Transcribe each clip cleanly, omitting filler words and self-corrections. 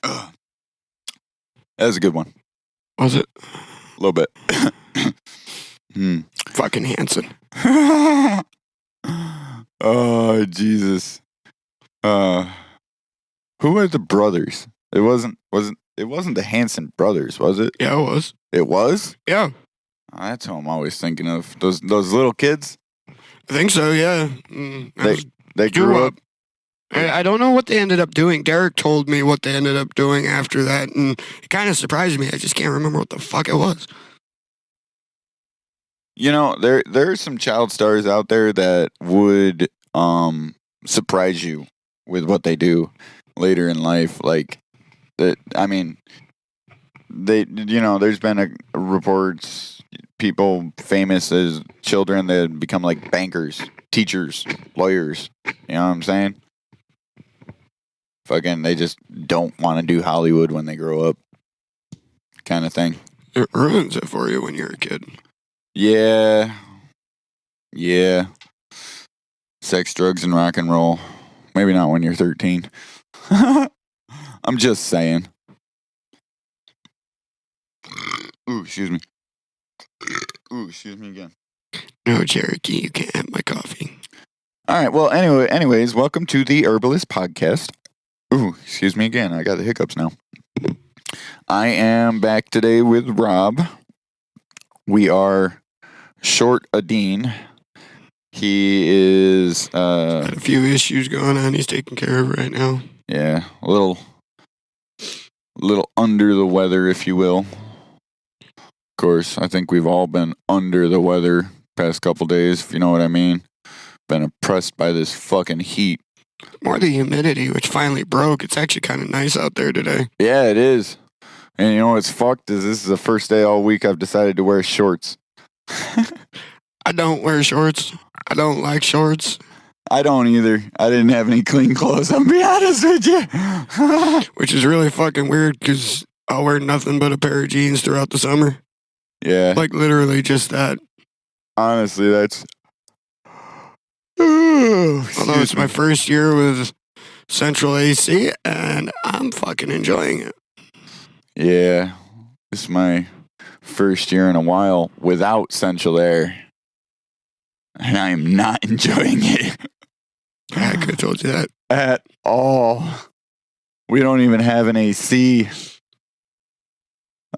That was a good one. Was it? A little bit. Fucking Hanson. Oh, Jesus. Who are the brothers? It wasn't the Hanson brothers, was it? Yeah, it was. It was? Yeah. Oh, that's who I'm always thinking of. Those little kids? I think so, yeah. They grew up. I don't know what they ended up doing. Derek told me what they ended up doing after that, and it kind of surprised me. I just can't remember what the fuck it was. You know, there are some child stars out there that would surprise you with what they do later in life. Like that. I mean, there's been reports, people famous as children that become like bankers, teachers, lawyers. You know what I'm saying? Fucking, they just don't want to do Hollywood when they grow up, kind of thing. It ruins it for you when you're a kid. Yeah. Sex, drugs, and rock and roll. Maybe not when you're 13. I'm just saying. Ooh, excuse me. Ooh, excuse me again. No, Cherokee, you can't have my coffee. All right, well, anyways, welcome to the Herbalist Podcast. Ooh, excuse me again. I got the hiccups now. I am back today with Rob. We are short a dean. He is Got a few issues going on he's taking care of right now. Yeah, a little under the weather, if you will. Of course, I think we've all been under the weather past couple days, if you know what I mean. Been oppressed by this fucking heat. More the humidity, which finally broke. It's actually kind of nice out there today. Yeah, it is. And you know what's fucked is this is the first day all week I've decided to wear shorts. I don't wear shorts. I don't like shorts. I don't either. I didn't have any clean clothes, I'll be honest with you. Which is really fucking weird because I'll wear nothing but a pair of jeans throughout the summer. Yeah. Like literally just that. Honestly, that's... Although it's my first year with Central AC, and I'm fucking enjoying it. Yeah, this is my first year in a while without Central Air, and I am not enjoying it. I could have told you that. At all. We don't even have an AC. It's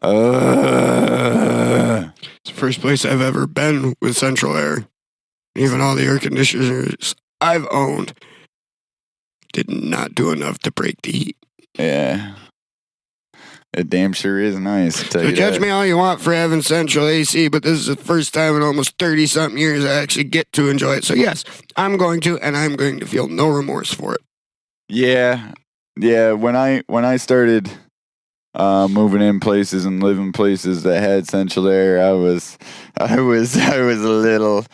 the first place I've ever been with Central Air. Even all the air conditioners I've owned did not do enough to break the heat. Yeah. It damn sure is nice. So judge me all you want for having Central AC, but this is the first time in almost 30-something years I actually get to enjoy it. So yes, I'm going to, and I'm going to feel no remorse for it. Yeah. When I started moving in places and living places that had Central Air, I was a little...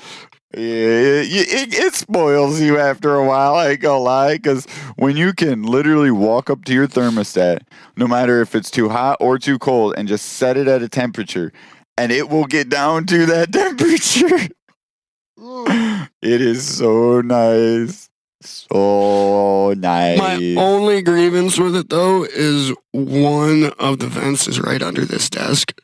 Yeah, it spoils you after a while, I ain't gonna lie, because when you can literally walk up to your thermostat, no matter if it's too hot or too cold, and just set it at a temperature, and it will get down to that temperature. It is so nice. So nice. My only grievance with it, though, is one of the vents is right under this desk.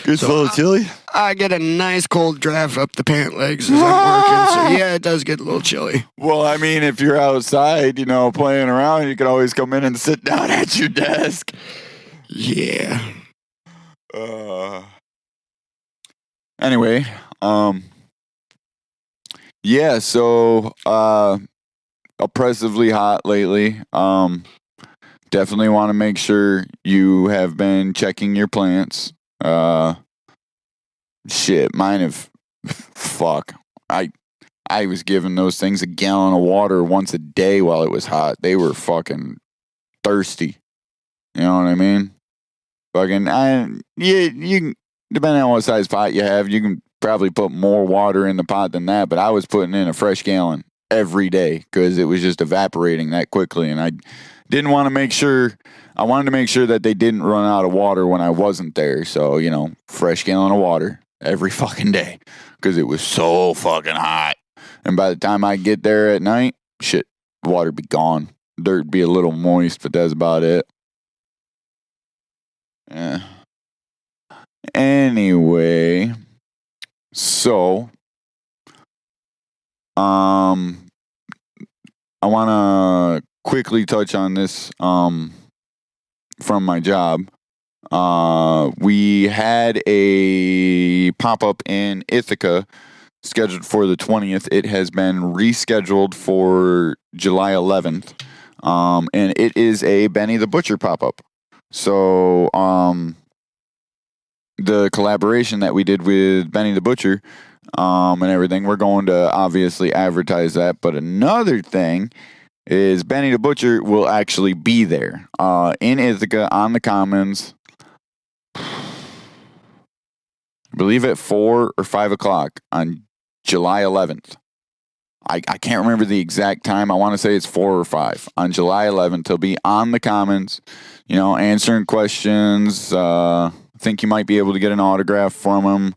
It's a little chilly? I get a nice cold draft up the pant legs as I'm working, so yeah, it does get a little chilly. Well, I mean, if you're outside, playing around, you can always come in and sit down at your desk. Yeah. Anyway, yeah, so, oppressively hot lately. Definitely want to make sure you have been checking your plants. Shit, mine have, fuck. I was giving those things a gallon of water once a day while it was hot. They were fucking thirsty. You know what I mean? Fucking, you can, depending on what size pot you have, you can probably put more water in the pot than that, but I was putting in a fresh gallon every day because it was just evaporating that quickly, and I wanted to make sure that they didn't run out of water when I wasn't there. So, fresh gallon of water every fucking day because it was so fucking hot. And by the time I get there at night, shit, water be gone. dirt be a little moist, but that's about it. Yeah. Anyway, so I want to quickly touch on this from my job. We had a pop-up in Ithaca scheduled for the 20th. It has been rescheduled for July 11th. And it is a Benny the Butcher pop-up. So, the collaboration that we did with Benny the Butcher, and everything, we're going to obviously advertise that. But another thing is Benny the Butcher will actually be there, in Ithaca on the Commons. I believe at 4 or 5 o'clock on July 11th. I can't remember the exact time. I want to say it's 4 or 5 on July 11th. He'll be on the Commons, answering questions. I think you might be able to get an autograph from him,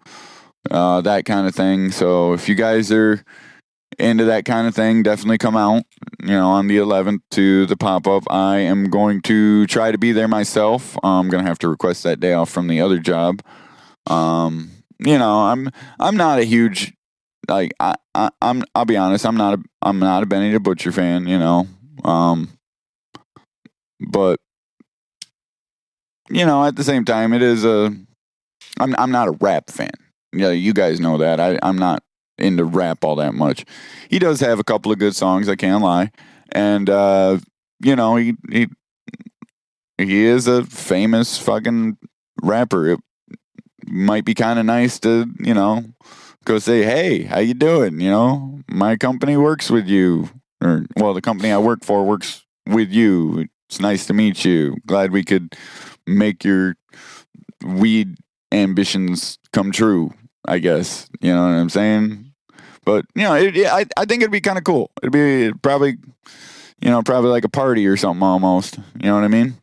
that kind of thing. So if you guys are into that kind of thing, definitely come out, on the 11th to the pop-up. I am going to try to be there myself. I'm going to have to request that day off from the other job. I'm not a huge, I'll be honest, I'm not a Benny the Butcher fan, but at the same time, it is I'm not a rap fan. Yeah, you guys know that. I'm not into rap all that much. He does have a couple of good songs, I can't lie. And he is a famous fucking rapper. It might be kind of nice to, go say, "Hey, how you doing? My company works with you." Or, well, the company I work for works with you. It's nice to meet you. Glad we could make your weed ambitions come true, I guess. You know what I'm saying? But, I think it'd be kind of cool. It'd be probably like a party or something almost. You know what I mean?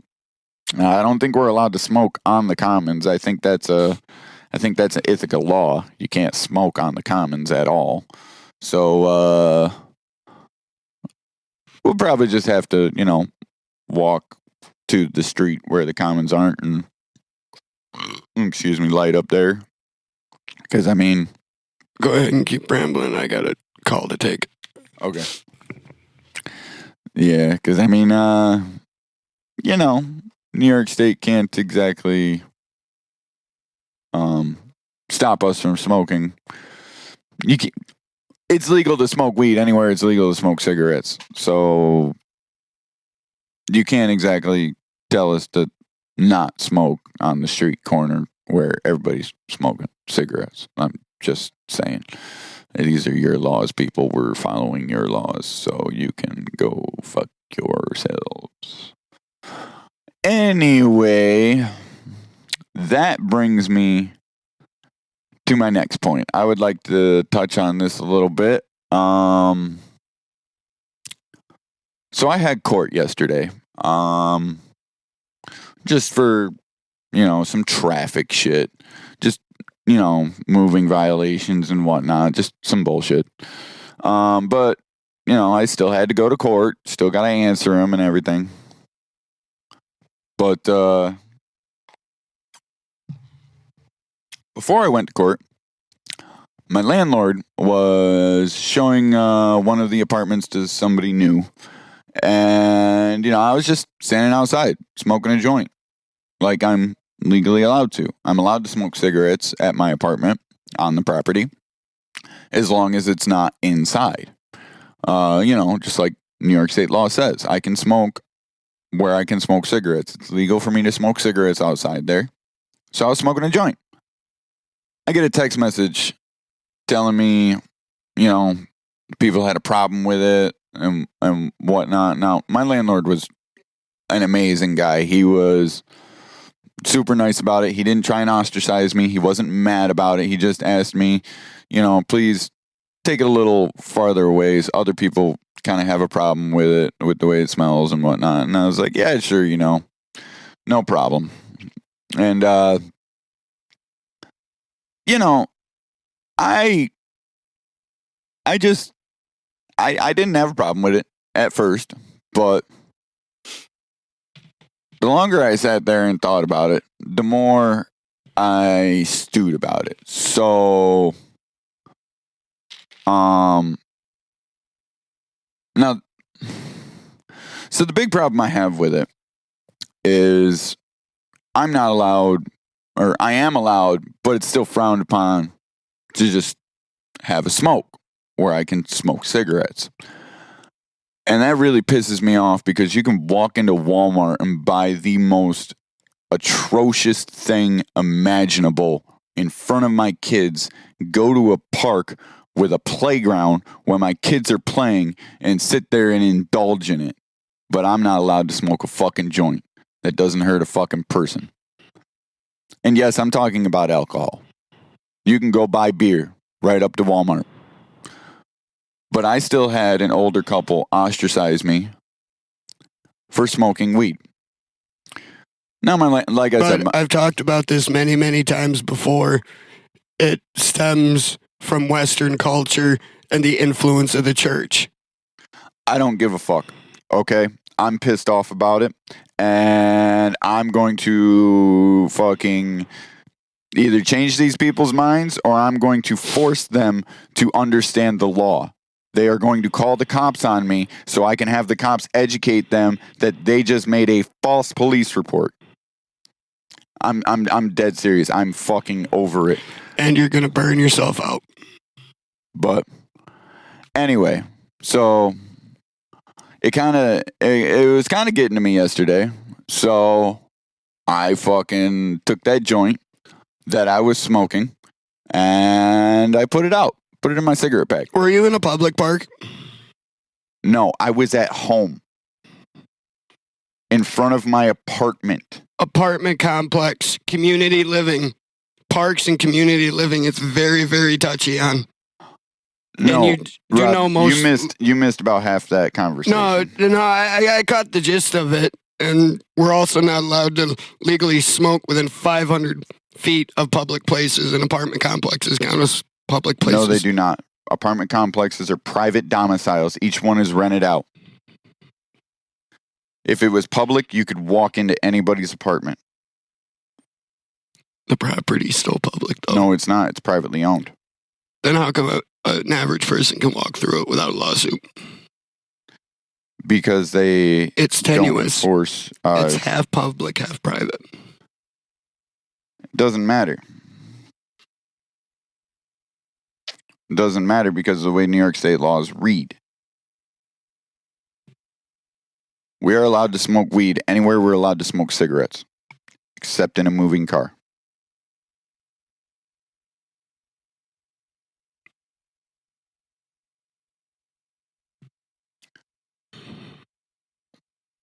I don't think we're allowed to smoke on the Commons. I think that's an Ithaca law. You can't smoke on the Commons at all. So, we'll probably just have to, walk to the street where the Commons aren't and, light up there. Because, Go ahead and keep rambling. I got a call to take. Okay. Yeah, because, New York State can't exactly stop us from smoking. It's legal to smoke weed anywhere. It's legal to smoke cigarettes. So you can't exactly tell us to not smoke on the street corner where everybody's smoking cigarettes. I'm just saying. These are your laws, people. We're following your laws, so you can go fuck yourselves. Anyway, that brings me to my next point. I would like to touch on this a little bit. So I had court yesterday. Just for, some traffic shit. Just, moving violations and whatnot. Just some bullshit. But, I still had to go to court. Still got to answer them and everything. But, before I went to court, my landlord was showing one of the apartments to somebody new. And, I was just standing outside smoking a joint like I'm legally allowed to. I'm allowed to smoke cigarettes at my apartment on the property as long as it's not inside. Just like New York State law says, I can smoke where I can smoke cigarettes. It's legal for me to smoke cigarettes outside there. So I was smoking a joint. I get a text message telling me, people had a problem with it and whatnot. Now, my landlord was an amazing guy. He was super nice about it. He didn't try and ostracize me. He wasn't mad about it. He just asked me, please take it a little farther away. Other people kind of have a problem with it, with the way it smells and whatnot. And I was like, yeah, sure, no problem. And, I didn't have a problem with it at first, but the longer I sat there and thought about it, the more I stewed about it. So, now, so the big problem I have with it is I'm not allowed, or I am allowed, but it's still frowned upon to just have a smoke where I can smoke cigarettes. And that really pisses me off because you can walk into Walmart and buy the most atrocious thing imaginable in front of my kids, go to a park with a playground where my kids are playing and sit there and indulge in it. But I'm not allowed to smoke a fucking joint that doesn't hurt a fucking person. And yes, I'm talking about alcohol. You can go buy beer right up to Walmart. But I still had an older couple ostracize me for smoking weed. Now, like I said, I've talked about this many, many times before. It stems from Western culture and the influence of the church. I don't give a fuck. Okay? I'm pissed off about it. And I'm going to fucking either change these people's minds or I'm going to force them to understand the law. They are going to call the cops on me so I can have the cops educate them that they just made a false police report. I'm dead serious. I'm fucking over it. And you're gonna burn yourself out. But anyway, so it was kind of getting to me yesterday. So I fucking took that joint that I was smoking and I put it out. Put it in my cigarette pack. Were you in a public park? No, I was at home. In front of my apartment. Apartment complex, community living, parks and community living. It's very, very touchy on. No, and you know most. You missed about half that conversation. No, I caught the gist of it, and we're also not allowed to legally smoke within 500 feet of public places, and apartment complexes count as public places. No, they do not. Apartment complexes are private domiciles. Each one is rented out. If it was public, you could walk into anybody's apartment. The property's still public, though. No, it's not. It's privately owned. Then how come an average person can walk through it without a lawsuit? Because it's tenuous. Don't enforce. It's half public, half private. It doesn't matter. It doesn't matter because of the way New York State laws read. We are allowed to smoke weed anywhere we're allowed to smoke cigarettes, except in a moving car.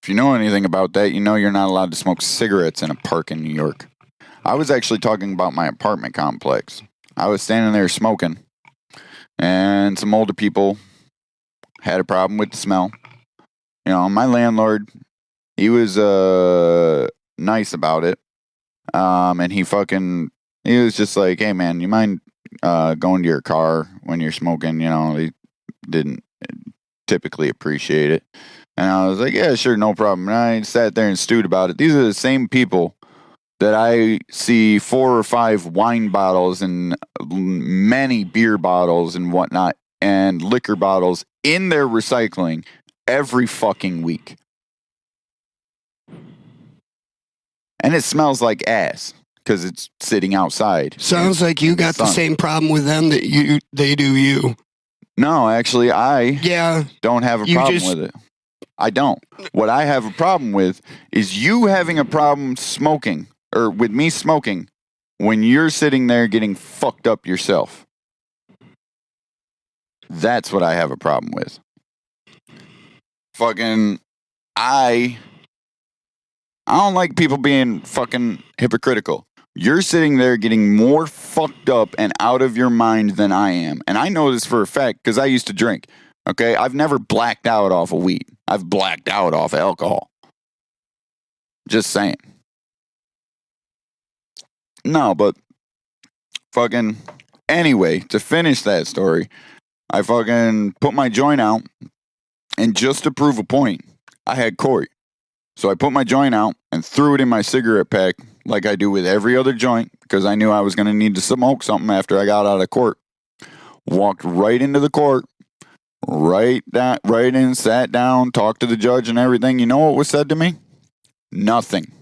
If you know anything about that, you know you're not allowed to smoke cigarettes in a park in New York. I was actually talking about my apartment complex. I was standing there smoking, and some older people had a problem with the smell. You know, my landlord, he was nice about it. And he was just like, hey man, you mind going to your car when you're smoking? You know, he didn't typically appreciate it. And I was like, yeah, sure, no problem. And I sat there and stewed about it. These are the same people that I see 4 or 5 wine bottles and many beer bottles and whatnot and liquor bottles in their recycling every fucking week. And it smells like ass because it's sitting outside. Sounds like you got the same problem with them that they do you. No, actually, I don't have a problem with it. I don't. What I have a problem with is you having a problem smoking, or with me smoking, when you're sitting there getting fucked up yourself. That's what I have a problem with. Fucking, I don't like people being fucking hypocritical. You're sitting there getting more fucked up and out of your mind than I am. And I know this for a fact because I used to drink. Okay? I've never blacked out off of weed. I've blacked out off alcohol. Just saying. No, but fucking, anyway, to finish that story, I fucking put my joint out, and just to prove a point, I had Corey. So I put my joint out, and threw it in my cigarette pack like I do with every other joint because I knew I was going to need to smoke something after I got out of court. Walked right into the court, right in, sat down, talked to the judge and everything. You know what was said to me? Nothing.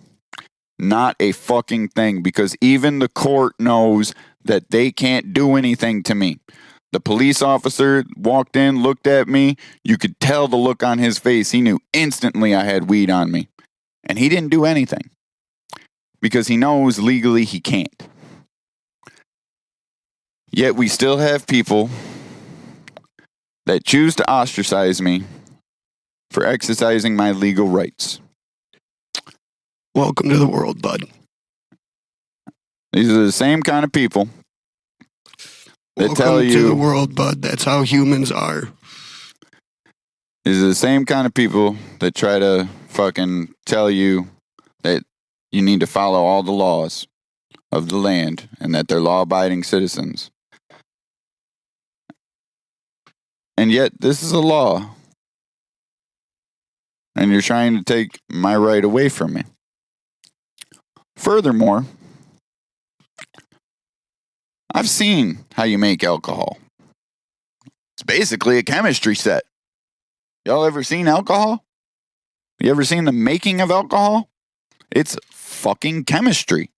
Not a fucking thing, because even the court knows that they can't do anything to me. The police officer walked in, looked at me. You could tell the look on his face. He knew instantly I had weed on me. And he didn't do anything because he knows legally he can't. Yet we still have people that choose to ostracize me for exercising my legal rights. Welcome to the world, bud. These are the same kind of people that tell you... Welcome to the world, bud. That's how humans are. These are the same kind of people that try to fucking tell you that you need to follow all the laws of the land and that they're law-abiding citizens. And yet, this is a law. And you're trying to take my right away from me. Furthermore, I've seen how you make alcohol. It's basically a chemistry set. Y'all ever seen alcohol? You ever seen the making of alcohol? It's fucking chemistry.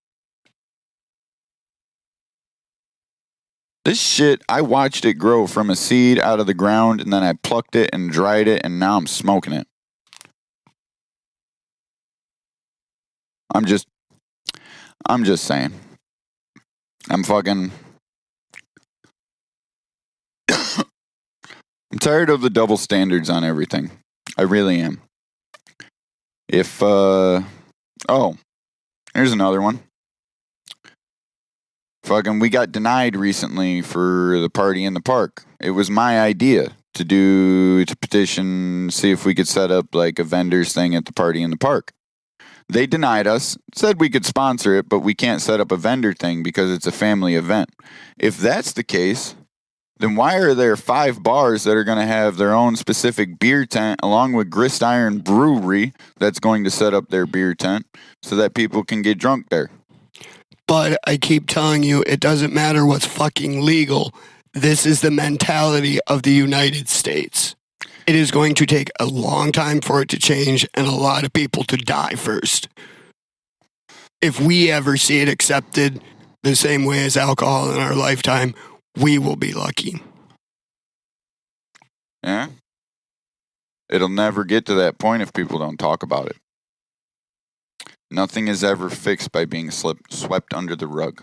This shit, I watched it grow from a seed out of the ground, and then I plucked it and dried it, and now I'm smoking it. I'm just saying. I'm tired of the double standards on everything. I really am. Here's another one. We got denied recently for the party in the park. It was my idea to petition, see if we could set up like a vendors thing at the party in the park. They denied us, said we could sponsor it, but we can't set up a vendor thing because it's a family event. If that's the case, then why are there 5 bars that are going to have their own specific beer tent along with Grist Iron Brewery that's going to set up their beer tent so that people can get drunk there? But I keep telling you, it doesn't matter what's fucking legal. This is the mentality of the United States. It is going to take a long time for it to change and a lot of people to die first. If we ever see it accepted the same way as alcohol in our lifetime, we will be lucky. Yeah? It'll never get to that point if people don't talk about it. Nothing is ever fixed by being swept under the rug.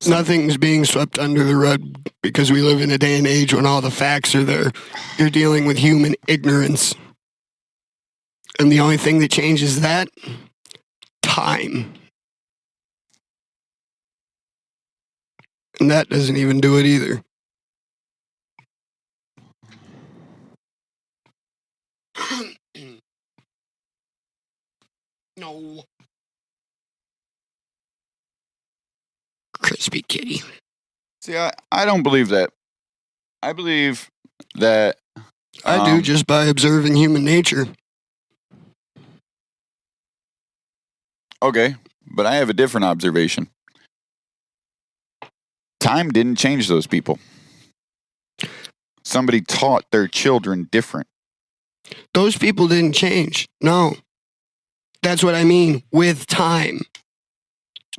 Nothing's being swept under the rug because we live in a day and age when all the facts are there. You're dealing with human ignorance. And the only thing that changes that, time. And that doesn't even do it either. No. Crispy kitty. See, I don't believe that. I believe that... I do, just by observing human nature. Okay, but I have a different observation. Time didn't change those people. Somebody taught their children different. Those people didn't change. No. That's what I mean with time.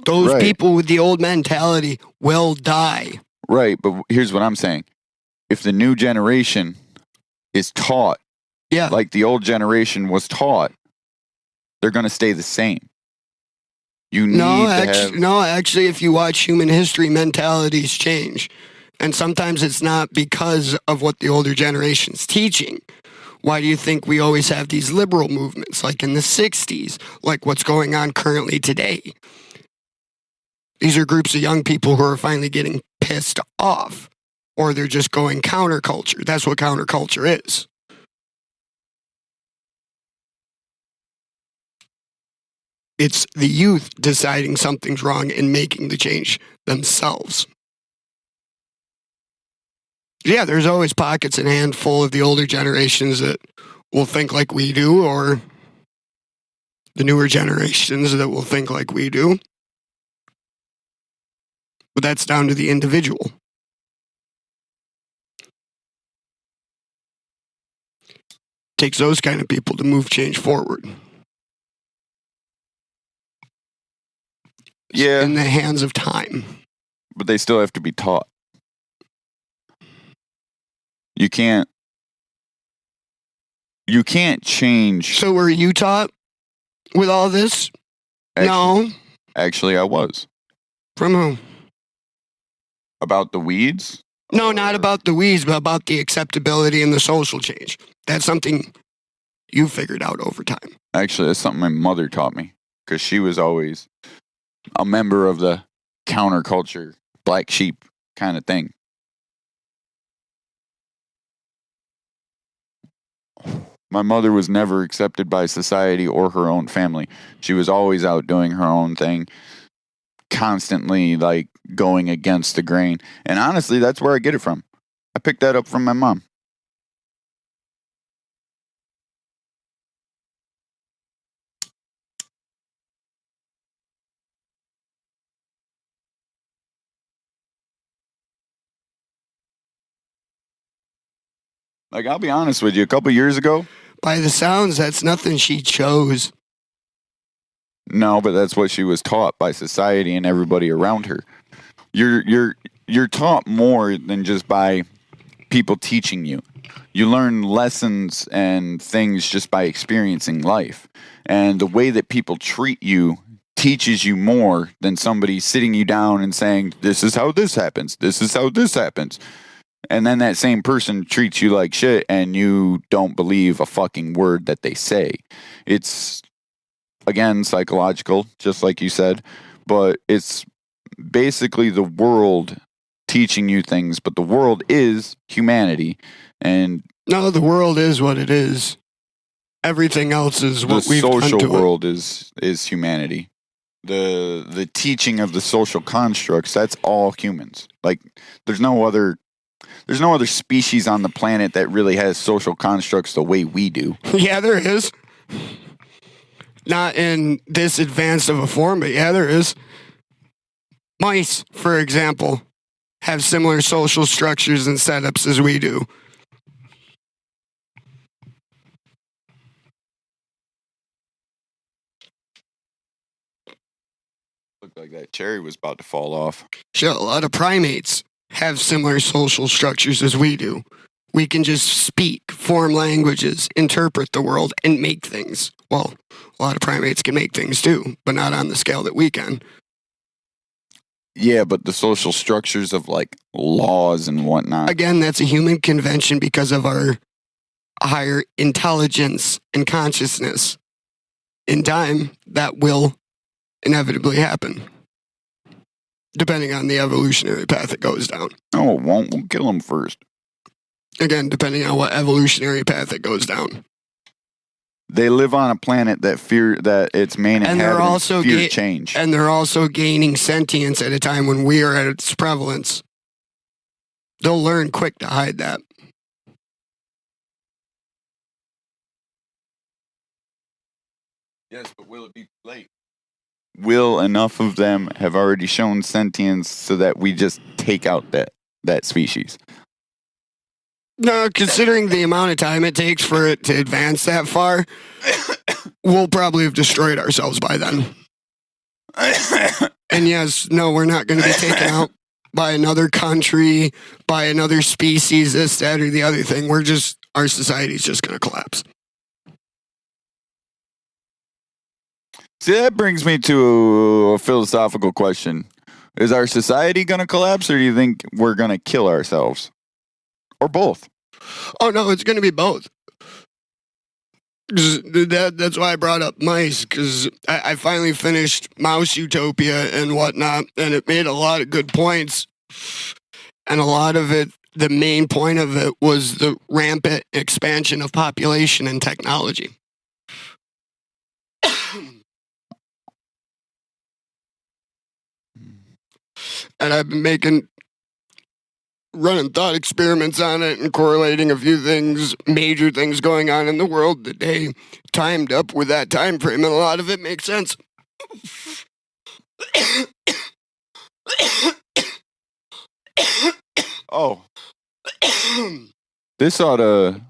Those people with the old mentality will die. Right, but here's what I'm saying. If the new generation is taught, like the old generation was taught, they're going to stay the same. Actually, if you watch human history, mentalities change. And sometimes it's not because of what the older generation's teaching. Why do you think we always have these liberal movements, like in the 60s, like what's going on currently today? These are groups of young people who are finally getting pissed off, or they're just going counterculture. That's what counterculture is. It's the youth deciding something's wrong and making the change themselves. Yeah, there's always pockets and handful of the older generations that will think like we do, or the newer generations that will think like we do. But that's down to the individual. Takes those kind of people to move change forward. Yeah. In the hands of time. But they still have to be taught. You can't change. So were you taught with all this? No. Actually, I was. From who? About the weeds? No, not about the weeds, but about the acceptability and the social change. That's something you figured out over time. Actually, that's something my mother taught me. Because she was always a member of the counterculture, black sheep kind of thing. My mother was never accepted by society or her own family. She was always out doing her own thing, constantly like going against the grain. And honestly, that's where I get it from. I picked that up from my mom. Like, I'll be honest with you, a couple years ago. By the sounds, that's nothing she chose. No, but that's what she was taught by society and everybody around her. You're taught more than just by people teaching you. You learn lessons and things just by experiencing life. And the way that people treat you teaches you more than somebody sitting you down and saying, this is how this happens. This is how this happens. And then that same person treats you like shit and you don't believe a fucking word that they say. It's, again, psychological, just like you said, but it's basically the world teaching you things, but the world is humanity. And no, the world is what it is. Everything else is what we've done to it. The social world is humanity. The teaching of the social constructs, that's all humans. Like, there's no other species on the planet that really has social constructs the way we do. Yeah, there is. Not in this advanced of a form, but yeah, there is. Mice, for example, have similar social structures and setups as we do. Looked like that cherry was about to fall off. Sure, a lot of primates have similar social structures as we do. We can just speak, form languages, interpret the world, and make things. Well, a lot of primates can make things too, but not on the scale that we can. Yeah, but the social structures of like laws and whatnot. Again, that's a human convention because of our higher intelligence and consciousness. In time, that will inevitably happen, depending on the evolutionary path it goes down. No, it won't. We'll kill them first. Again, depending on what evolutionary path it goes down. They live on a planet that its main inhabitants fear change. And they're also gaining sentience at a time when we are at its prevalence. They'll learn quick to hide that. Yes, but will it be too late? Will enough of them have already shown sentience so that we just take out that species? No, considering the amount of time it takes for it to advance that far, we'll probably have destroyed ourselves by then. And yes, no, we're not going to be taken out by another country, by another species, this, that, or the other thing. Our society's just going to collapse. See, that brings me to a philosophical question. Is our society going to collapse, or do you think we're going to kill ourselves? Or both? Oh, no, it's going to be both. That's why I brought up mice, because I finally finished Mouse Utopia and whatnot, and it made a lot of good points. And a lot of it, the main point of it was the rampant expansion of population and technology. And I've been making running thought experiments on it and correlating a few things, major things going on in the world that they timed up with that time frame, and a lot of it makes sense. Oh, this ought to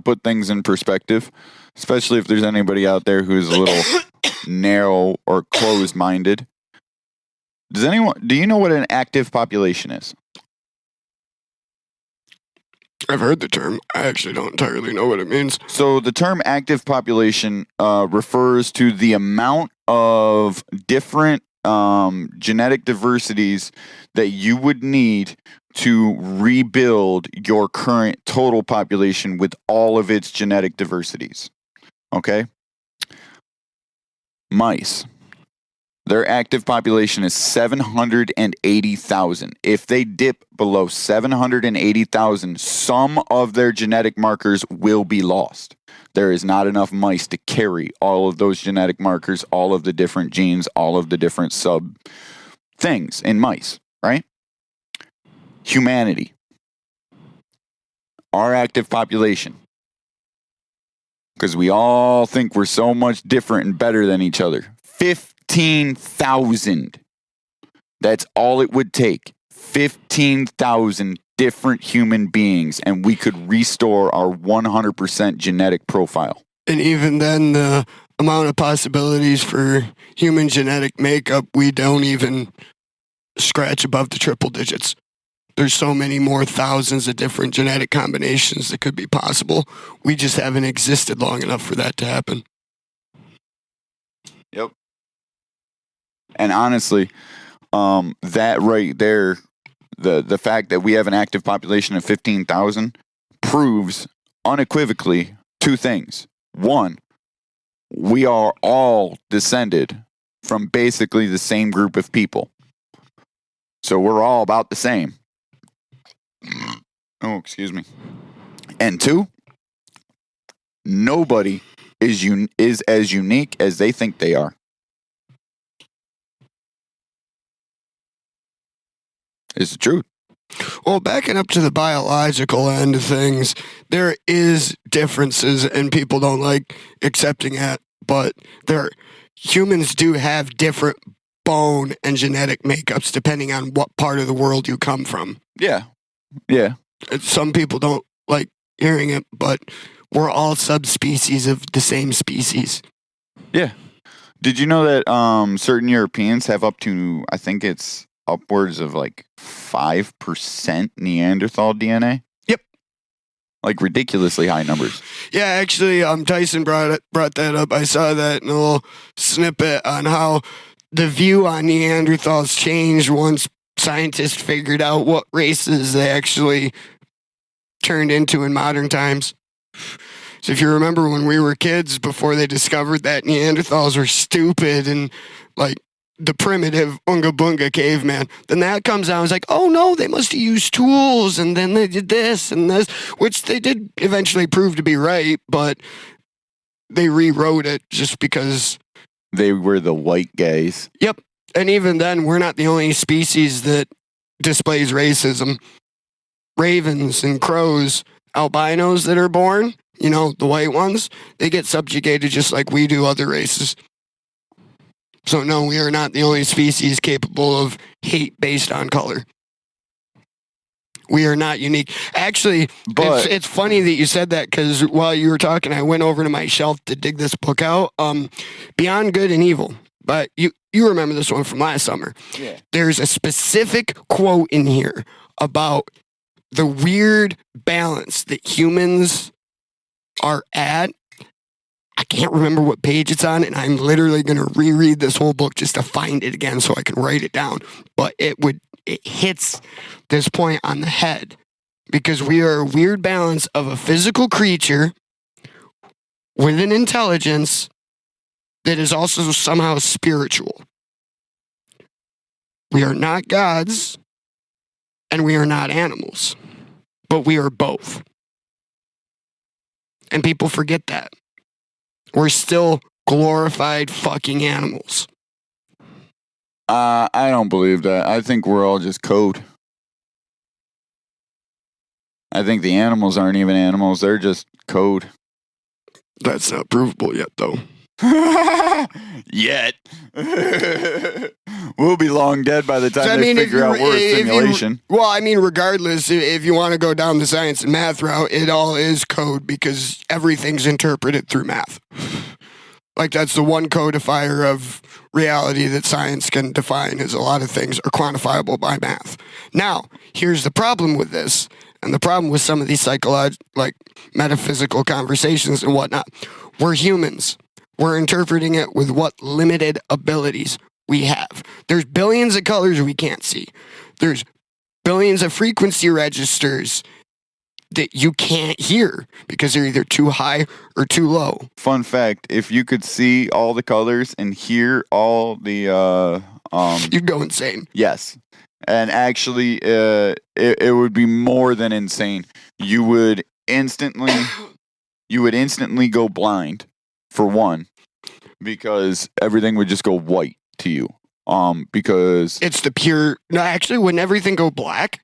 put things in perspective, especially if there's anybody out there who's a little narrow or closed-minded. Do you know what an active population is? I've heard the term. I actually don't entirely know what it means. So the term active population refers to the amount of different genetic diversities that you would need to rebuild your current total population with all of its genetic diversities. Okay? Mice. Their active population is 780,000. If they dip below 780,000, some of their genetic markers will be lost. There is not enough mice to carry all of those genetic markers, all of the different genes, all of the different sub things in mice, right? Humanity. Our active population. Because we all think we're so much different and better than each other. 15,000. That's all it would take. 15,000 different human beings, and we could restore our 100% genetic profile. And even then, the amount of possibilities for human genetic makeup, we don't even scratch above the triple digits. There's so many more thousands of different genetic combinations that could be possible. We just haven't existed long enough for that to happen. Yep. And honestly, that right there, the fact that we have an active population of 15,000 proves unequivocally two things. One, we are all descended from basically the same group of people. So we're all about the same. Oh, excuse me. And two, nobody is as unique as they think they are. It's the truth. Well, backing up to the biological end of things, there is differences, and people don't like accepting that. But humans do have different bone and genetic makeups depending on what part of the world you come from. Yeah. Yeah. Some people don't like hearing it, but we're all subspecies of the same species. Yeah. Did you know that certain Europeans have up to, I think it's upwards of like 5% Neanderthal DNA? Yep. Like ridiculously high numbers. Yeah, actually, Tyson brought that up. I saw that in a little snippet on how the view on Neanderthals changed once scientists figured out what races they actually turned into in modern times. So if you remember when we were kids, before they discovered that Neanderthals were stupid and like the primitive Unga Bunga caveman, then that comes out and it's like, oh no, they must have used tools, and then they did this and this, which they did eventually prove to be right, but they rewrote it just because they were the white guys. Yep. And even then, we're not the only species that displays racism. Ravens and crows, albinos that are born, the white ones, they get subjugated just like we do other races. So no, we are not the only species capable of hate based on color. We are not unique. Actually, but it's funny that you said that, because while you were talking, I went over to my shelf to dig this book out, Beyond Good and Evil. But you remember this one from last summer. Yeah. There's a specific quote in here about the weird balance that humans are at. I can't remember what page it's on, and I'm literally going to reread this whole book just to find it again so I can write it down. But it hits this point on the head, because we are a weird balance of a physical creature with an intelligence that is also somehow spiritual. We are not gods, and we are not animals, but we are both. And people forget that. We're still glorified fucking animals. I don't believe that. I think we're all just code. I think the animals aren't even animals. They're just code. That's not provable yet, though. Yet. We'll be long dead by the time they figure out we're a simulation. Well, I mean, regardless, if you want to go down the science and math route, it all is code because everything's interpreted through math. Like, that's the one codifier of reality that science can define, is a lot of things are quantifiable by math. Now, here's the problem with this, and the problem with some of these metaphysical conversations and whatnot. We're humans. We're interpreting it with what limited abilities we have. There's billions of colors we can't see. There's billions of frequency registers that you can't hear because they're either too high or too low. Fun fact, if you could see all the colors and hear all the you'd go insane. Yes. And actually it would be more than insane. You would instantly go blind, for one, because everything would just go white to you. Because it's the pure. No, actually, wouldn't everything go black?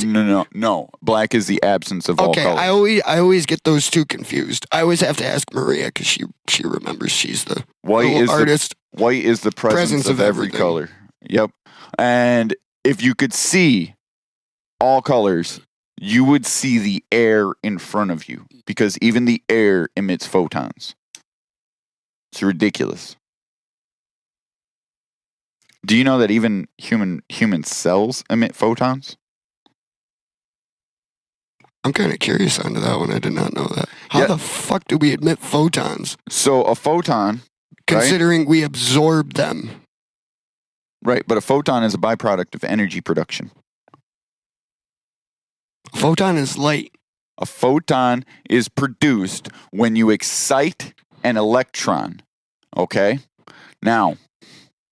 No. Black is the absence of all colors. I always get those two confused. I always have to ask Maria because she remembers. She's the artist. White is the presence of every everything. color. Yep. And if you could see all colors, you would see the air in front of you because even the air emits photons. It's ridiculous. Do you know that even human cells emit photons? I'm kind of curious onto that one. I did not know that. How the fuck do we emit photons? So a photon, considering we absorb them. Right, but a photon is a byproduct of energy production. A photon is light. A photon is produced when you excite an electron. Okay? Now,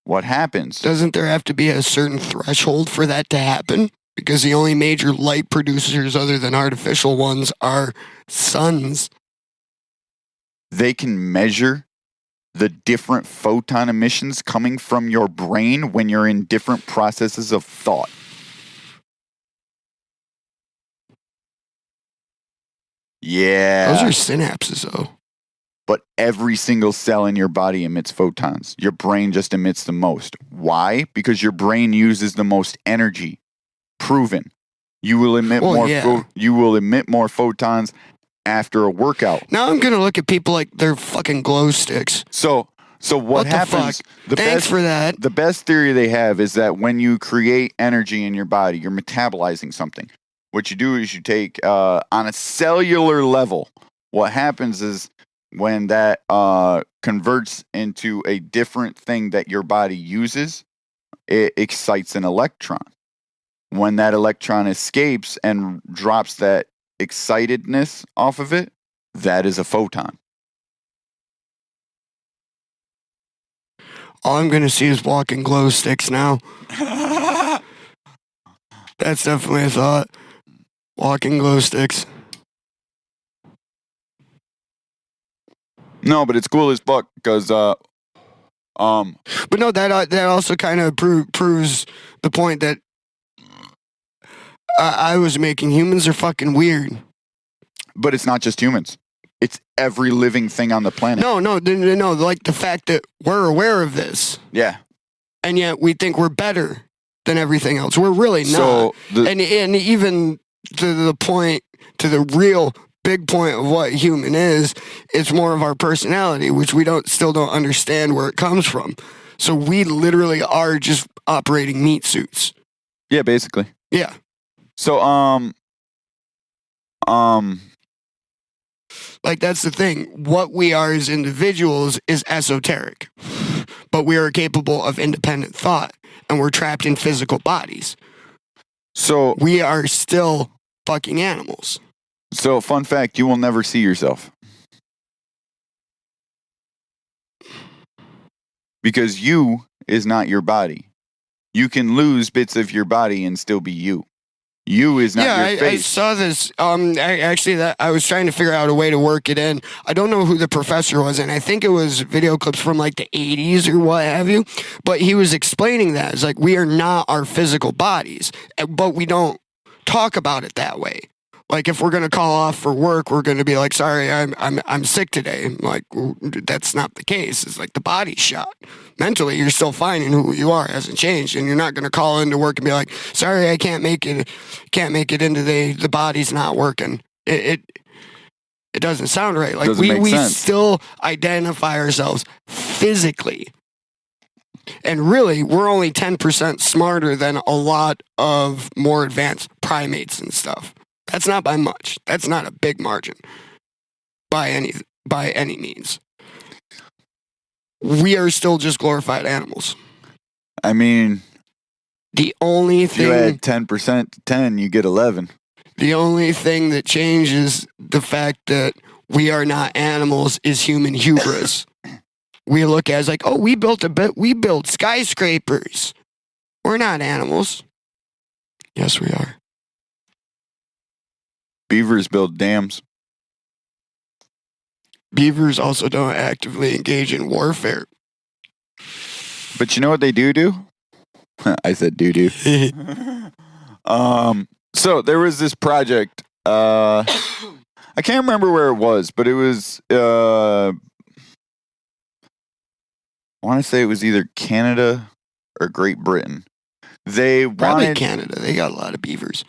what happens? Doesn't there have to be a certain threshold for that to happen? Because the only major light producers other than artificial ones are suns. They can measure the different photon emissions coming from your brain when you're in different processes of thought. Yeah. Those are synapses, though. But every single cell in your body emits photons. Your brain just emits the most. Why? Because your brain uses the most energy. Proven. You will emit you will emit more photons after a workout. Now I'm gonna look at people like they're fucking glow sticks. So what happens? Thanks for that. The best theory they have is that when you create energy in your body, you're metabolizing something. What you do is you take on a cellular level. What happens is when that converts into a different thing that your body uses, it excites an electron. When that electron escapes and drops that excitedness off of it, that is a photon. All I'm going to see is walking glow sticks now. That's definitely a thought. Walking glow sticks. No, but it's cool as fuck because But no, that also kind of proves the point that I was making. Humans are fucking weird. But it's not just humans. It's every living thing on the planet. No. Like the fact that we're aware of this. Yeah. And yet we think we're better than everything else. We're really not. So and even to the point, to the real big point of what human is, it's more of our personality, which we still don't understand where it comes from. So we literally are just operating meat suits. Yeah, basically. Yeah. So like that's the thing. What we are as individuals is esoteric. But we are capable of independent thought and we're trapped in physical bodies. So we are still fucking animals. So fun fact, you will never see yourself. Because you is not your body. You can lose bits of your body and still be you. You is not your face. I saw this. I was trying to figure out a way to work it in. I don't know who the professor was, and I think it was video clips from like the 80s or what have you. But he was explaining that. It's like we are not our physical bodies, but we don't talk about it that way. Like if we're gonna call off for work, we're gonna be like, sorry, I'm sick today. I'm like, well, that's not the case. It's like the body's shot. Mentally, you're still fine, and who you are hasn't changed. And you're not gonna call into work and be like, sorry, I can't make it into the body's not working. It doesn't sound right. Like Doesn't make we sense. still identify ourselves physically. And really, we're only 10% smarter than a lot of more advanced primates and stuff. That's not by much. That's not a big margin by any means. We are still just glorified animals. I mean, The only if you thing add 10% to 10, you get 11. the only thing that changes the fact that we are not animals is human hubris. We look at it as like, oh, we built skyscrapers. We're not animals. Yes, we are. Beavers build dams. Beavers also don't actively engage in warfare. But you know what they do? I said do. So there was this project. I can't remember where it was, but it was. I want to say it was either Canada or Great Britain. They Probably wanted. Canada. They got a lot of beavers.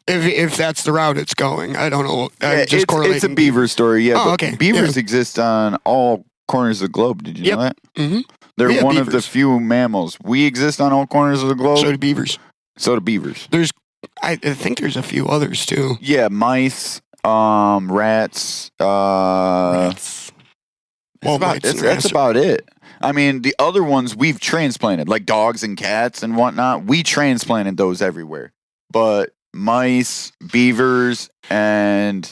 If that's the route it's going, I don't know. Yeah, I'm just correlating. it's a beaver story. Yeah, Oh, but okay. beavers exist on all corners of the globe. Did you Yep. know that? Mm-hmm. They're We have one of the beavers. few mammals. We exist on all corners of the globe. So do beavers. So do beavers. I think there's a few others too. Yeah, mice, rats. Rats. Well, mites and That's rats. about it. I mean, the other ones we've transplanted, like dogs and cats and whatnot. We transplanted those everywhere. But mice, beavers, and,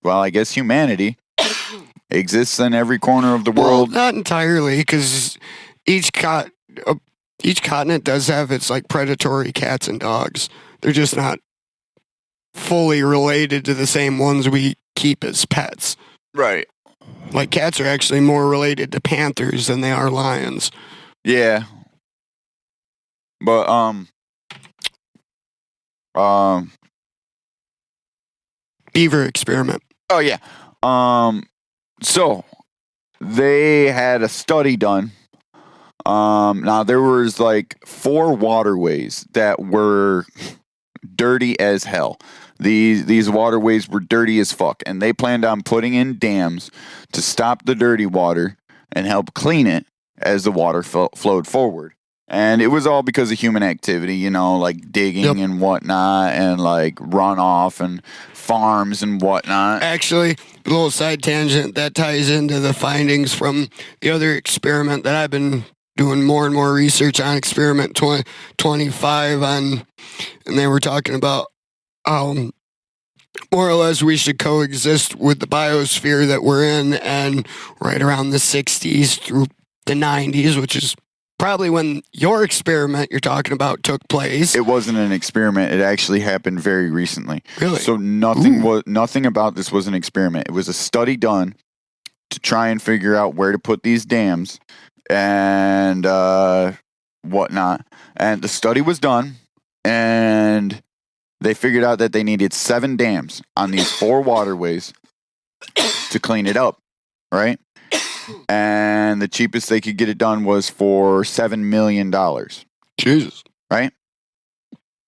well, I guess humanity exists in every corner of the Well, world. not entirely, because each continent does have its like predatory cats and dogs. They're just not fully related to the same ones we keep as pets. Right. Like cats are actually more related to panthers than they are lions. Yeah. But, Beaver experiment. oh yeah. So they had a study done. Now there was like 4 waterways that were dirty as hell. These waterways were dirty as fuck, and they planned on putting in dams to stop the dirty water and help clean it as the water flowed forward. And it was all because of human activity, you know, like digging Yep. and whatnot, and like runoff and farms and whatnot. Actually, a little side tangent that ties into the findings from the other experiment that I've been doing more and more research on, experiment 25 on, and they were talking about more or less we should coexist with the biosphere that we're in, and right around the 60s through the 90s, which is probably when your experiment you're talking about took place. It wasn't an experiment. It actually happened very recently. Really? So nothing about this was an experiment. It was a study done to try and figure out where to put these dams and whatnot. And the study was done, and they figured out that they needed 7 dams on these 4 waterways to clean it up, right? And the cheapest they could get it done was for $7 million. Jesus. Right?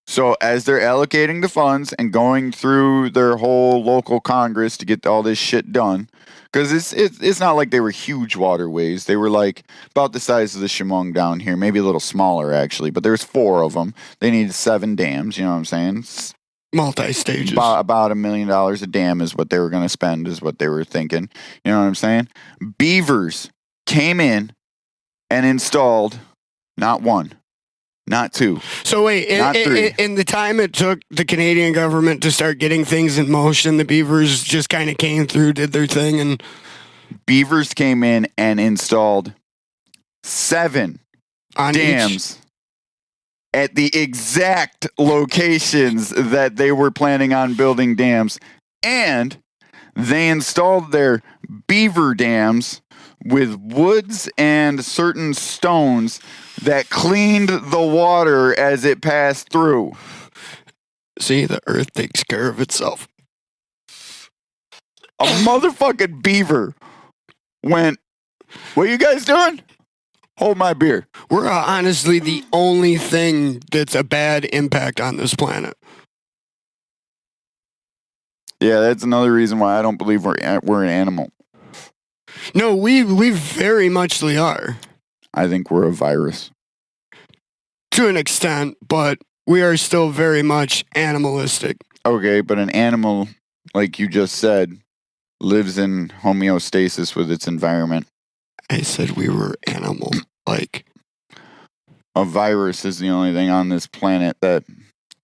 So as they're allocating the funds and going through their whole local Congress to get all this shit done, because it's not like they were huge waterways. They were like about the size of the Chemung down here, maybe a little smaller actually. But there's 4 of them. They needed 7 dams. You know what I'm saying? It's Multi-stages. about $1 million a dam is what they were going to spend, is what they were thinking. You know what I'm saying? Beavers came in and installed not 1, not 2. So wait, Not 3. in the time it took the Canadian government to start getting things in motion, the beavers just kind of came through, did their thing, and Beavers came in and installed 7 on each. dams at the exact locations that they were planning on building dams. And they installed their beaver dams with woods and certain stones that cleaned the water as it passed through. See, the Earth takes care of itself. A motherfucking beaver went, what are you guys doing? Hold my beer. We're honestly the only thing that's a bad impact on this planet. Yeah, that's another reason why I don't believe we're an animal. No, we very muchly are. I think we're a virus. To an extent, but we are still very much animalistic. Okay, but an animal, like you just said, lives in homeostasis with its environment. I said we were animal-like. A virus is the only thing on this planet that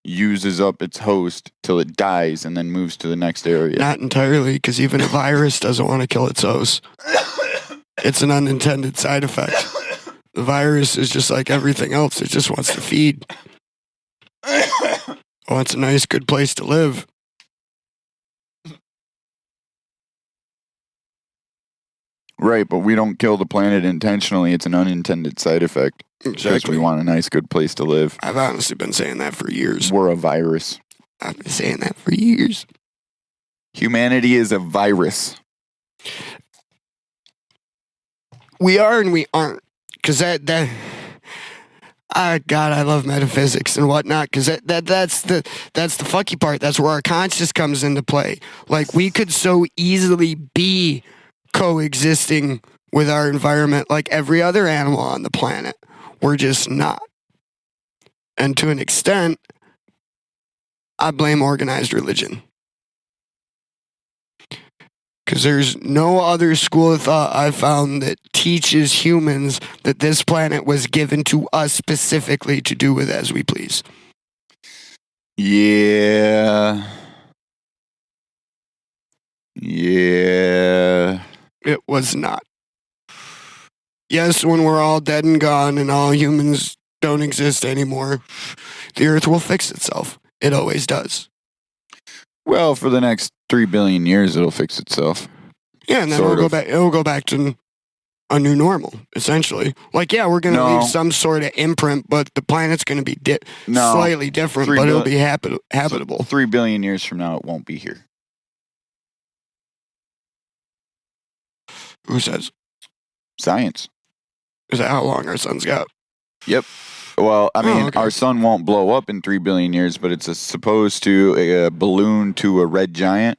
uses up its host till it dies and then moves to the next area. Not entirely, because even a virus doesn't want to kill its host. It's an unintended side effect. The virus is just like everything else. It just wants to feed. It wants a nice, good place to live. Right, but we don't kill the planet intentionally. It's an unintended side effect. Because Exactly. we want a nice, good place to live. I've honestly been saying that for years. We're a virus. I've been saying that for years. Humanity is a virus. We are and we aren't. Because God, I love metaphysics and whatnot. Because that's the fucky part. That's where our conscious comes into play. Like, we could so easily be coexisting with our environment like every other animal on the planet. We're just not. And to an extent, I blame organized religion. Because there's no other school of thought I've found that teaches humans that this planet was given to us specifically to do with as we please. Yeah. Yeah. It was not. Yes, when we're all dead and gone and all humans don't exist anymore, the Earth will fix itself. It always does. Well, for the next 3 billion years, it'll fix itself. Yeah, and then Sort it'll of. go back to a new normal, essentially. Like, yeah, we're going to No. leave some sort of imprint, but the planet's going to be No. slightly different, 3 but it'll bil- be habitable. 3 billion years from now, it won't be here. Who says? Science. Is that how long our sun's got? Yep. Well, I mean, okay. our sun won't blow up in 3 billion years, but it's supposed to balloon to a red giant,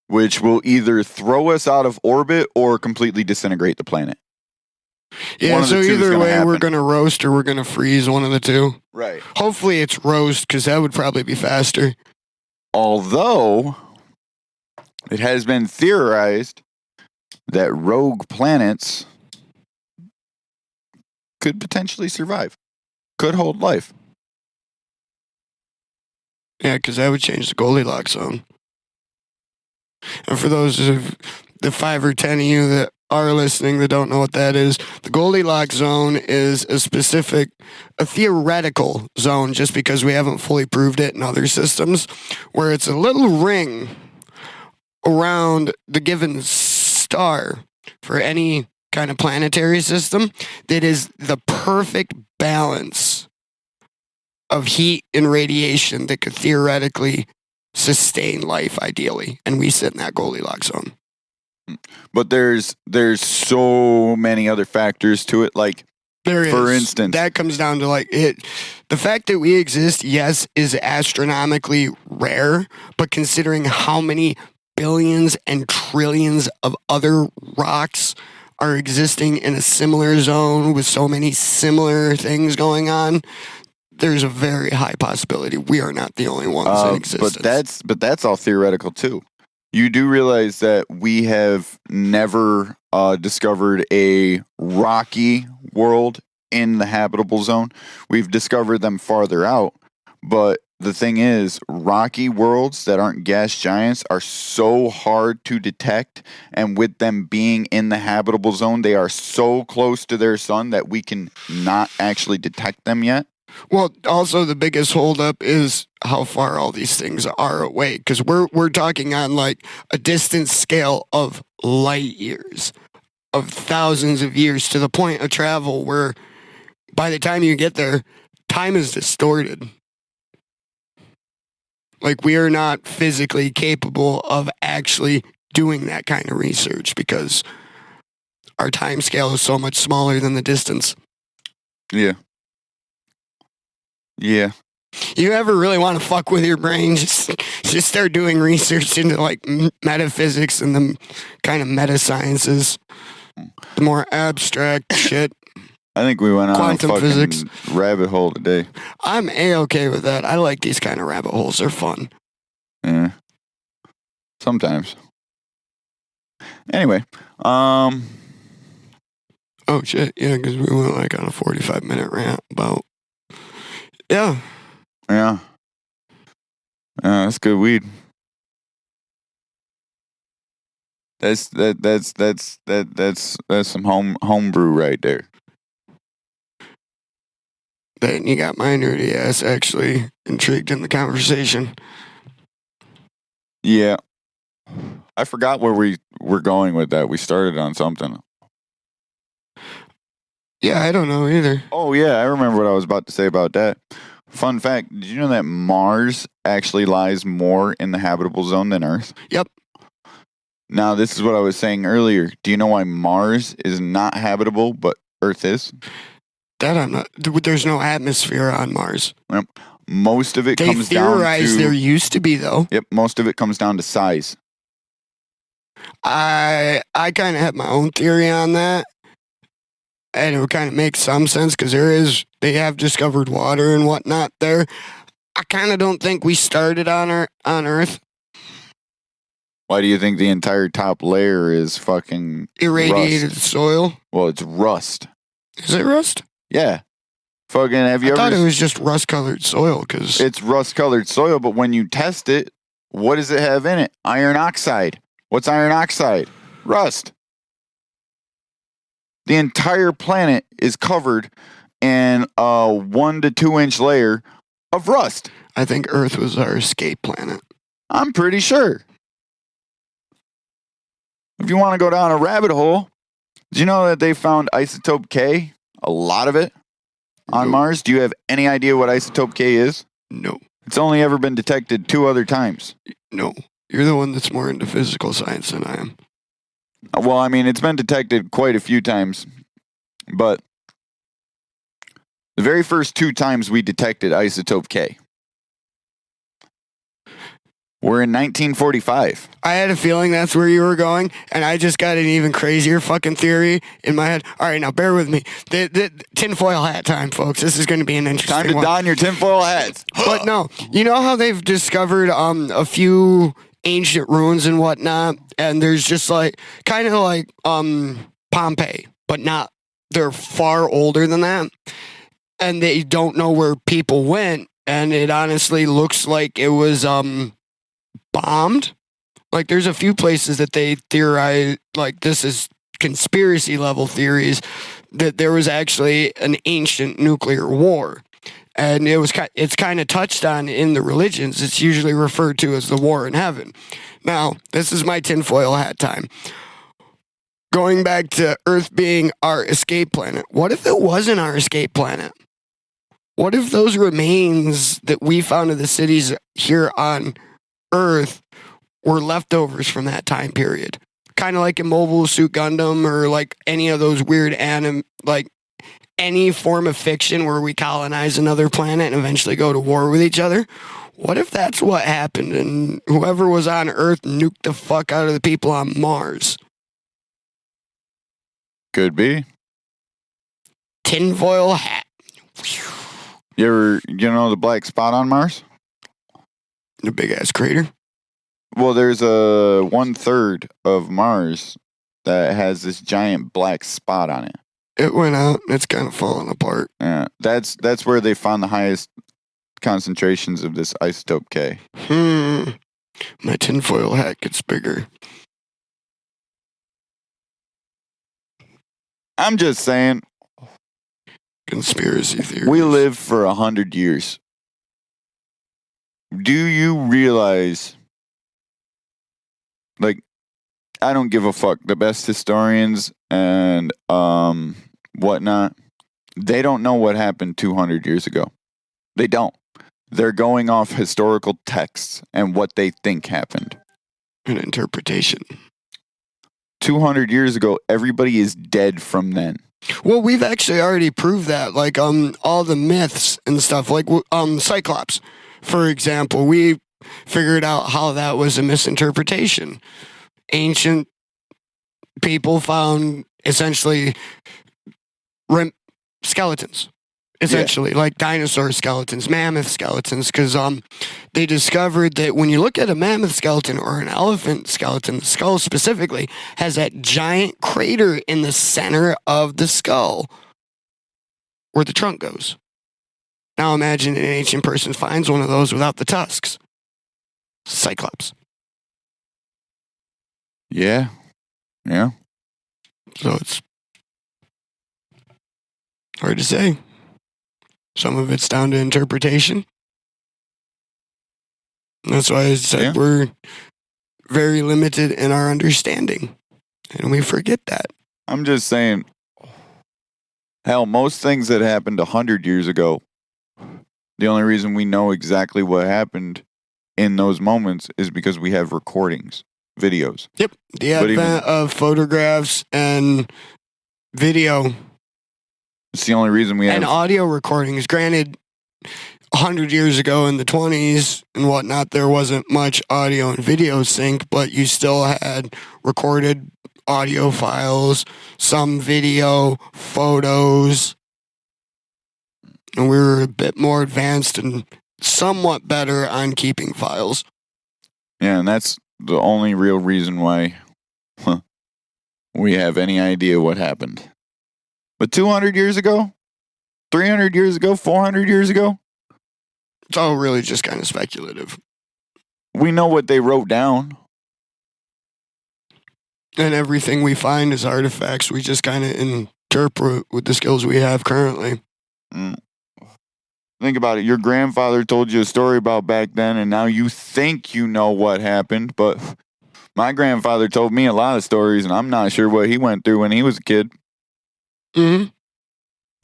which will either throw us out of orbit or completely disintegrate the planet. Yeah, One of the so two is either gonna way, we're happen. going to roast or we're going to freeze, one of the two. Right. Hopefully it's roast, because that would probably be faster. Although, it has been theorized that rogue planets could potentially survive, could hold life. Yeah, because that would change the Goldilocks zone. And for those of the 5 or 10 of you that are listening that don't know what that is, the Goldilocks zone is a theoretical zone, just because we haven't fully proved it in other systems, where it's a little ring around the given star for any kind of planetary system that is the perfect balance of heat and radiation that could theoretically sustain life ideally, and we sit in that Goldilocks zone. But there's so many other factors to it, like There is. For instance. That comes down to the fact that we exist, yes, is astronomically rare, but considering how many billions and trillions of other rocks are existing in a similar zone with so many similar things going on, there's a very high possibility we are not the only ones in existence. but that's all theoretical too. You do realize that we have never discovered a rocky world in the habitable zone. We've discovered them farther out, but the thing is, rocky worlds that aren't gas giants are so hard to detect, and with them being in the habitable zone, they are so close to their sun that we can not actually detect them yet. Well, also the biggest holdup is how far all these things are away, because we're talking on like a distance scale of light years, of thousands of years, to the point of travel where by the time you get there, time is distorted. Like, we are not physically capable of actually doing that kind of research because our time scale is so much smaller than the distance. Yeah. Yeah. You ever really want to fuck with your brain? Just start doing research into like metaphysics and the kind of meta sciences, the more abstract shit. I think we went on Quantum a fucking physics. rabbit hole today. I'm A-okay with that. I like these kind of rabbit holes. They're fun. Yeah. Sometimes. Anyway, Oh shit, yeah, because we went like on a 45-minute rant about. Yeah. yeah. That's good weed. That's some homebrew right there. Then you got my nerdy ass actually intrigued in the conversation. Yeah. I forgot where we were going with that. We started on something. Yeah, I don't know either. Oh, yeah. I remember what I was about to say about that. Fun fact. Did you know that Mars actually lies more in the habitable zone than Earth? Yep. Now, this is what I was saying earlier. Do you know why Mars is not habitable, but Earth is? That I'm not. There's no atmosphere on Mars. Yep. Most of it They comes down theorize to... there used to be, though. Yep, most of it comes down to size. I kind of have my own theory on that. And it would kind of make some sense because they have discovered water and whatnot there. I kind of don't think we started on Earth. Why do you think the entire top layer is fucking Irradiated rust? soil. Well, it's rust. Is it rust? Yeah. Fucking, have you I thought ever... it was just rust-colored soil because It's rust-colored soil, but when you test it, what does it have in it? Iron oxide. What's iron oxide? Rust. The entire planet is covered in a 1 to 2 inch layer of rust. I think Earth was our escape planet. I'm pretty sure. If you want to go down a rabbit hole, do you know that they found isotope K? A lot of it on Nope. Mars. Do you have any idea what isotope K is? No, It's only ever been detected 2 other times. no. You're the one that's more into physical science than I am. Well, I mean, it's been detected quite a few times, but the very first 2 times we detected isotope K were in 1945. I had a feeling that's where you were going, and I just got an even crazier fucking theory in my head. All right, now bear with me. The tinfoil hat time, folks. This is going to be an interesting Time to one. don your tinfoil hats. But no, you know how they've discovered a few ancient ruins and whatnot, and there's just like kind of like Pompeii, but not. They're far older than that, and they don't know where people went, and it honestly looks like it was bombed. Like there's a few places that they theorize, like this is conspiracy level theories, that there was actually an ancient nuclear war. And it's kind of touched on in the religions. It's usually referred to as the war in heaven. Now, this is my tinfoil hat time. Going back to Earth being our escape planet, what if it wasn't our escape planet? What if those remains that we found in the cities here on Earth were leftovers from that time period? Kind of like in Mobile Suit Gundam or like any of those weird like any form of fiction where we colonize another planet and eventually go to war with each other. What if that's what happened and whoever was on Earth nuked the fuck out of the people on Mars? Could be. Tinfoil hat. You know the black spot on Mars? The big ass crater. Well, there's a 1/3 of Mars that has this giant black spot on it. It went out and it's kind of falling apart. Yeah, that's where they found the highest concentrations of this isotope K. My tinfoil hat gets bigger. I'm just saying, Conspiracy theory. we live for 100 years. Do you realize, like, I don't give a fuck. The best historians and whatnot, they don't know what happened 200 years ago. They don't. They're going off historical texts and what they think happened. An interpretation. 200 years ago, everybody is dead from then. Well, we've actually already proved that. Like all the myths and stuff. Like Cyclops, for example, we figured out how that was a misinterpretation. Ancient people found essentially skeletons. Essentially, like dinosaur skeletons, mammoth skeletons, because they discovered that when you look at a mammoth skeleton or an elephant skeleton, the skull specifically has that giant crater in the center of the skull where the trunk goes. Now imagine an ancient person finds one of those without the tusks. Cyclops. Yeah. Yeah. So it's hard to say. Some of it's down to interpretation. That's why I said we're very limited in our understanding. And we forget that. I'm just saying, hell, most things that happened 100 years ago, the only reason we know exactly what happened in those moments is because we have recordings, videos. Yep. The advent of photographs and video. It's the only reason we have. And audio recordings. Granted, 100 years ago in the 20s and whatnot, there wasn't much audio and video sync, but you still had recorded audio files, some video, photos. And we were a bit more advanced and somewhat better on keeping files. Yeah, and that's the only real reason why we have any idea what happened. But 200 years ago, 300 years ago, 400 years ago, it's all really just kind of speculative. We know what they wrote down. And everything we find is artifacts. We just kind of interpret with the skills we have currently. Think about it. Your grandfather told you a story about back then, and now you think you know what happened. But my grandfather told me a lot of stories, and I'm not sure what he went through when he was a kid. Mm-hmm.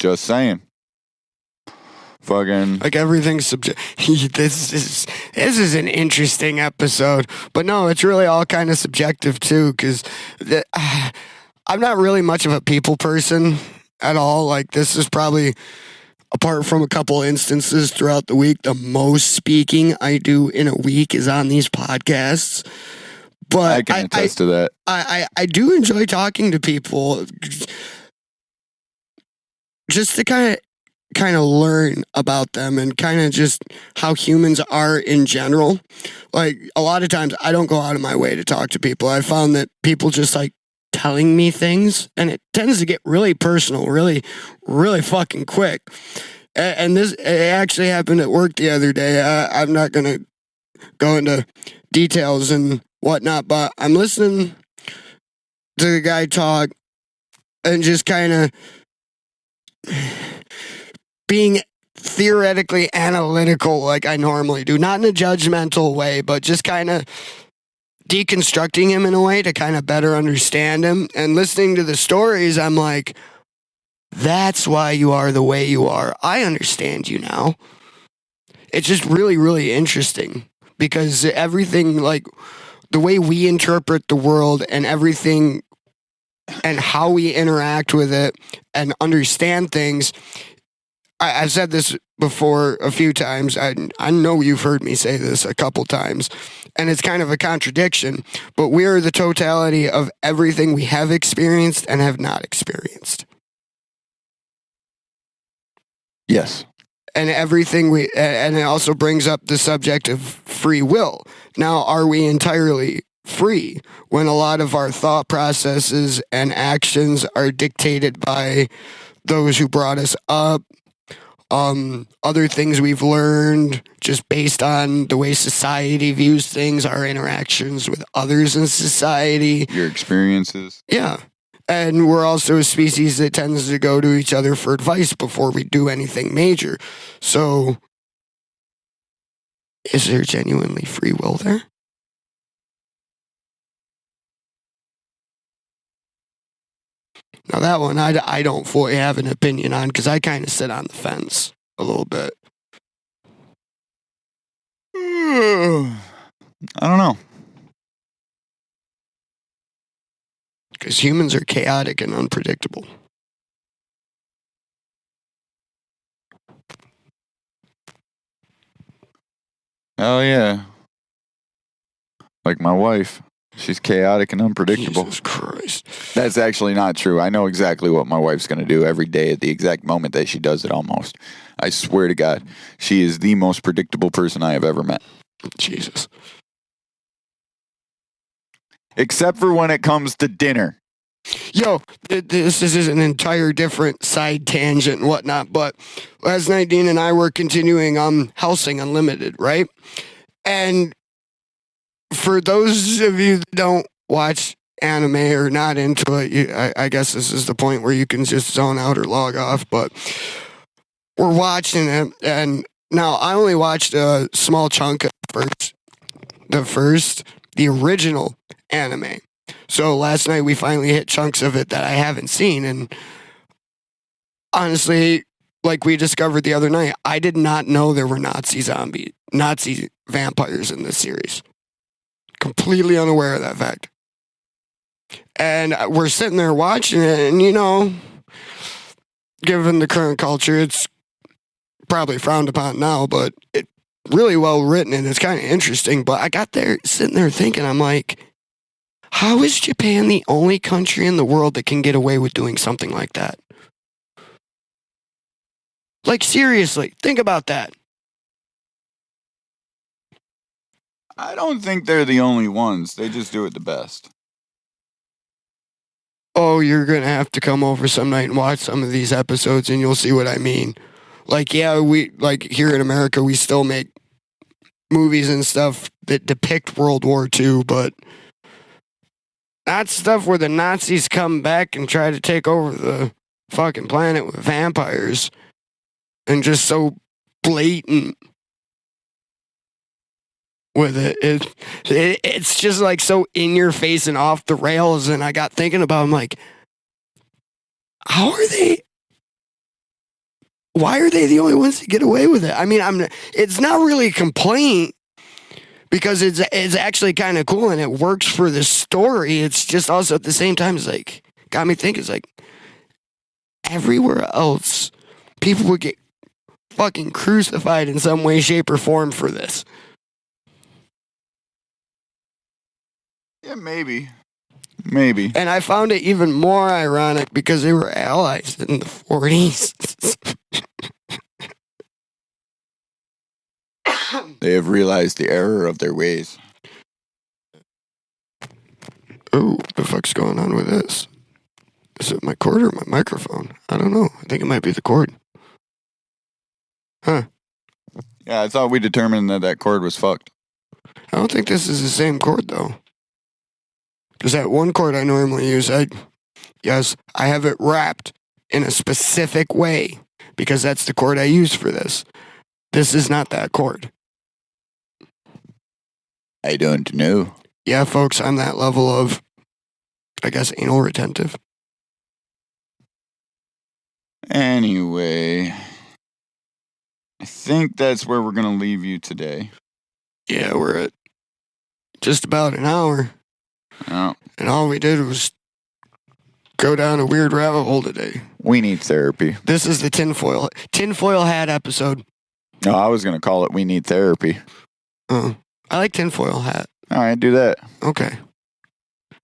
Just saying. Fucking like everything's this is an interesting episode, but no, it's really all kind of subjective too. Because I'm not really much of a people person at all. Like this is probably, apart from a couple instances throughout the week, the most speaking I do in a week is on these podcasts. But I can attest to that. I do enjoy talking to people. Just to kind of learn about them and kind of just how humans are in general. Like a lot of times I don't go out of my way to talk to people. I found that people just like telling me things, and it tends to get really personal, really, really fucking quick. And this it actually happened at work the other day. I'm not going to go into details and whatnot, but I'm listening to the guy talk and just kind of being theoretically analytical like I normally do. Not in a judgmental way, but just kind of deconstructing him in a way to kind of better understand him. And listening to the stories, I'm like, that's why you are the way you are. I understand you now. It's just really, really interesting because everything, like the way we interpret the world and everything and how we interact with it and understand things. I've said this before a few times. I know you've heard me say this a couple times, and it's kind of a contradiction, but we are the totality of everything we have experienced and have not experienced. Yes. And everything and it also brings up the subject of free will. Now, are we entirely free when a lot of our thought processes and actions are dictated by those who brought us up? Other things we've learned just based on the way society views things, our interactions with others in society. Your experiences. Yeah. And we're also a species that tends to go to each other for advice before we do anything major. So, is there genuinely free will there? Now that one, I don't fully have an opinion on because I kind of sit on the fence a little bit. I don't know. Because humans are chaotic and unpredictable. Oh yeah. Like my wife. She's chaotic and unpredictable. Jesus Christ. That's actually not true. I know exactly what my wife's going to do every day at the exact moment that she does it almost. I swear to God, she is the most predictable person I have ever met. Jesus. Except for when it comes to dinner. Yo, this is an entire different side tangent and whatnot, but last night Dean and I were continuing Hellsing Unlimited, right? And for those of you that don't watch anime or not into it, I guess this is the point where you can just zone out or log off, but we're watching it, and now I only watched a small chunk of the original anime. So last night we finally hit chunks of it that I haven't seen, and honestly, like we discovered the other night, I did not know there were Nazi vampires in this series. Completely unaware of that fact. And we're sitting there watching it, and given the current culture, it's probably frowned upon now, but it's really well written and it's kind of interesting. But I got there sitting there thinking, I'm like, how is Japan the only country in the world that can get away with doing something like that? Like, seriously, think about that. I don't think they're the only ones. They just do it the best. Oh, you're going to have to come over some night and watch some of these episodes and you'll see what I mean. Like, yeah, here in America, we still make movies and stuff that depict World War II, but that stuff where the Nazis come back and try to take over the fucking planet with vampires and just so blatant with it. It's just like so in your face and off the rails. And I got thinking about, I'm like, why are they the only ones that get away with it? I mean, it's not really a complaint because it's actually kind of cool and it works for the story. It's just also at the same time, it's like, got me thinking, it's like everywhere else, people would get fucking crucified in some way, shape, or form for this. Yeah, maybe. Maybe. And I found it even more ironic because they were allies in the 40s. They have realized the error of their ways. Oh, what the fuck's going on with this? Is it my cord or my microphone? I don't know. I think it might be the cord. Huh. Yeah, I thought we determined that cord was fucked. I don't think this is the same cord, though. Because that one cord I normally use, I have it wrapped in a specific way because that's the cord I use for this. This is not that cord. I don't know. Yeah, folks, I'm that level of, I guess, anal retentive. Anyway, I think that's where we're going to leave you today. Yeah, we're at just about an hour. Oh. And all we did was go down a weird rabbit hole today. We need therapy. This is the tinfoil hat episode. No, I was going to call it We Need Therapy. Oh, I like tinfoil hat. All right, do that. Okay.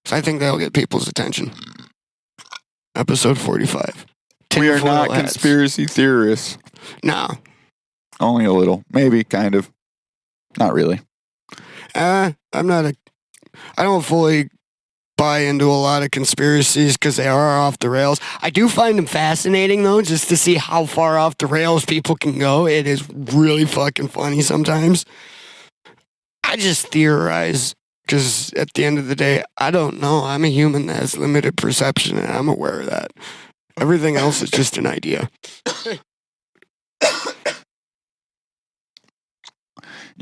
So I think that'll get people's attention. Episode 45. We are Tinfoil not hats. conspiracy theorists. No. Only a little. Maybe, kind of. Not really. I don't fully buy into a lot of conspiracies because they are off the rails. I do find them fascinating, though, just to see how far off the rails people can go. It is really fucking funny sometimes. I just theorize because at the end of the day, I don't know. I'm a human that has limited perception, and I'm aware of that. Everything else is just an idea.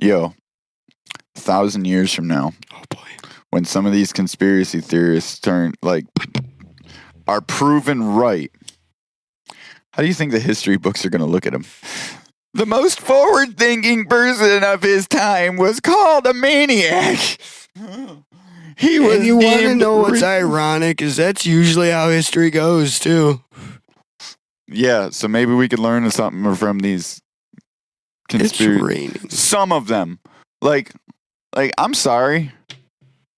Yo, 1,000 years from now, Oh, boy. when some of these conspiracy theorists are proven right, how do you think the history books are going to look at them? The most forward-thinking person of his time was called a maniac. He was. And you want to deemed know what's ri- ironic is that's usually how history goes too. Yeah, so maybe we could learn something from these It's conspiracy. raining. Some of them, like I'm sorry,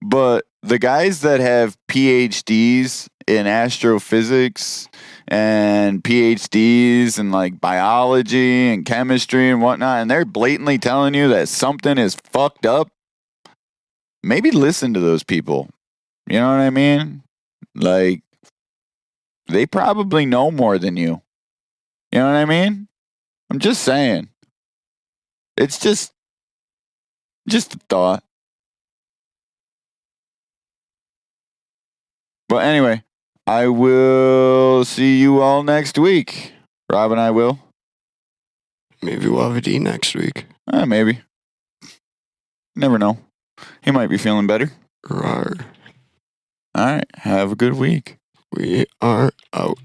but the guys that have PhDs in astrophysics and PhDs in like biology and chemistry and whatnot, and they're blatantly telling you that something is fucked up, maybe listen to those people. You know what I mean? Like, they probably know more than you. You know what I mean? I'm just saying. It's just a thought. But anyway, I will see you all next week. Rob and I will. Maybe we'll have a D next week. Maybe. Never know. He might be feeling better. Rawr. All right. Have a good week. We are out.